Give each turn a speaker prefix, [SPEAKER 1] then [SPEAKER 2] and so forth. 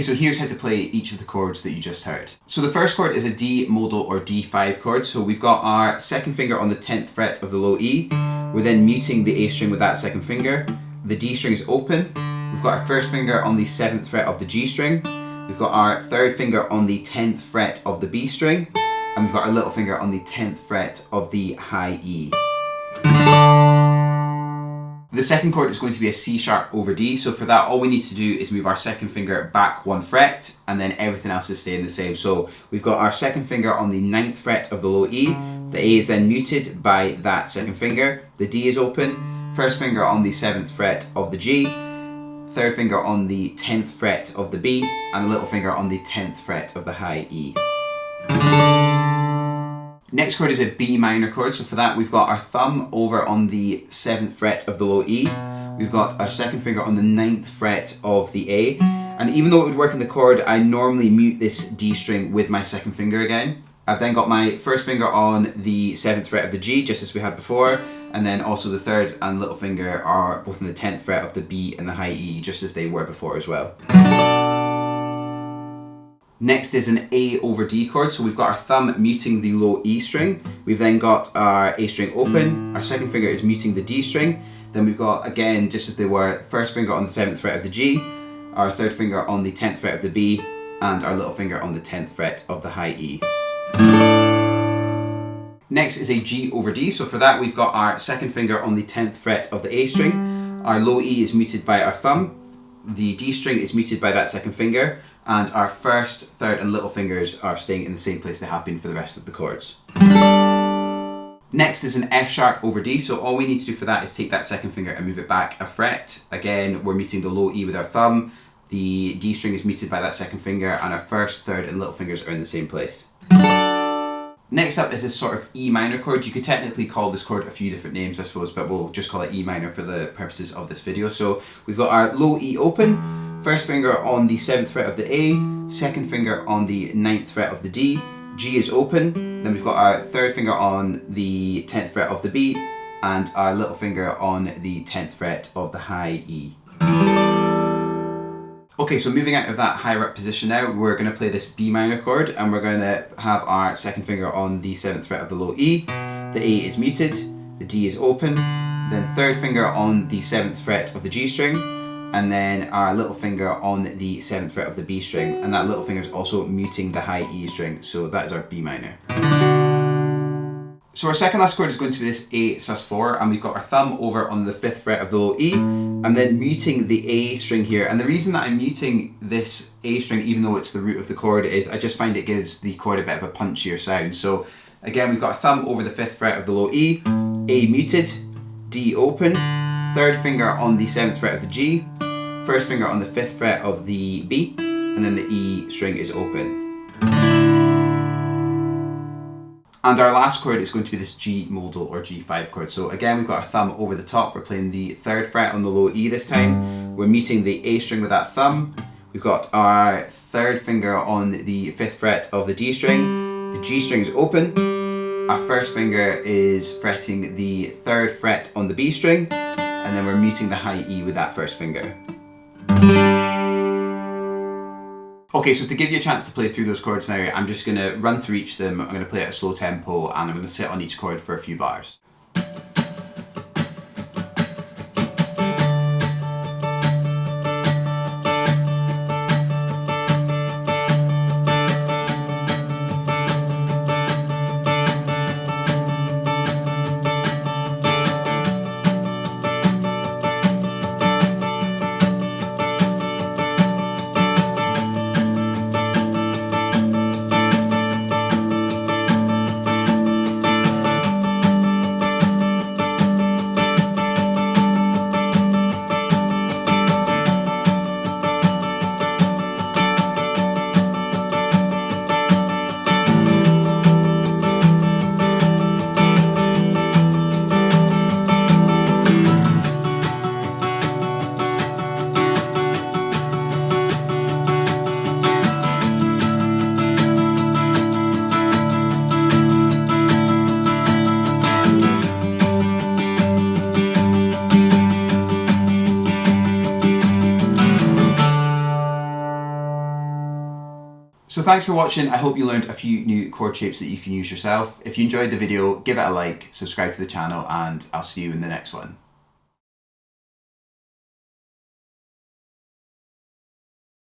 [SPEAKER 1] so here's how to play each of the chords that you just heard. So the first chord is a D modal or D5 chord. So we've got our second finger on the 10th fret of the low E. We're then muting the A string with that second finger. The D string is open. We've got our first finger on the 7th fret of the G string. We've got our third finger on the 10th fret of the B string. And we've got our little finger on the 10th fret of the high E. The second chord is going to be a C sharp over D, so for that all we need to do is move our second finger back 1 fret and then everything else is staying the same. So we've got our second finger on the 9th fret of the low E, the A is then muted by that second finger, the D is open, first finger on the 7th fret of the G, third finger on the 10th fret of the B, and a little finger on the 10th fret of the high E. Next chord is a B minor chord, so for that we've got our thumb over on the 7th fret of the low E, we've got our second finger on the 9th fret of the A, and even though it would work in the chord, I normally mute this D string with my second finger again. I've then got my first finger on the 7th fret of the G, just as we had before, and then also the third and little finger are both on the 10th fret of the B and the high E, just as they were before as well. Next is an A over D chord, so we've got our thumb muting the low E string, we've then got our A string open, our second finger is muting the D string, then we've got, again, just as they were, first finger on the 7th fret of the G, our third finger on the 10th fret of the B, and our little finger on the 10th fret of the high E. Next is a G over D, so for that we've got our second finger on the 10th fret of the A string, our low E is muted by our thumb, the D string is muted by that second finger, and our first, third and little fingers are staying in the same place they have been for the rest of the chords. Next is an F sharp over D, so all we need to do for that is take that second finger and move it back a fret. Again, we're muting the low E with our thumb, the D string is muted by that second finger, and our first, third and little fingers are in the same place. Next up is this sort of E minor chord. You could technically call this chord a few different names, I suppose, but we'll just call it E minor for the purposes of this video. So we've got our low E open, first finger on the 7th fret of the A, second finger on the 9th fret of the D, G is open, then we've got our third finger on the 10th fret of the B, and our little finger on the 10th fret of the high E. Okay, so moving out of that high rep position now, we're going to play this B minor chord, and we're going to have our second finger on the 7th fret of the low E, the A is muted, the D is open, then third finger on the 7th fret of the G string, and then our little finger on the 7th fret of the B string, and that little finger is also muting the high E string, so that is our B minor. So our second last chord is going to be this A sus4, and we've got our thumb over on the 5th fret of the low E. I'm then muting the A string here, and the reason that I'm muting this A string, even though it's the root of the chord, is I just find it gives the chord a bit of a punchier sound. So again, we've got our thumb over the 5th fret of the low E, A muted, D open, third finger on the 7th fret of the G, first finger on the 5th fret of the B, and then the E string is open. And our last chord is going to be this G modal or G5 chord. So again, we've got our thumb over the top. We're playing the 3rd fret on the low E this time. We're muting the A string with that thumb. We've got our 3rd finger on the 5th fret of the D string. The G string is open. Our first finger is fretting the 3rd fret on the B string. And then we're muting the high E with that first finger. Okay, so to give you a chance to play through those chords now, I'm just going to run through each of them. I'm going to play at a slow tempo, and I'm going to sit on each chord for a few bars. So thanks for watching. I hope you learned a few new chord shapes that you can use yourself. If you enjoyed the video, give it a like, subscribe to the channel, and I'll see you in the next one.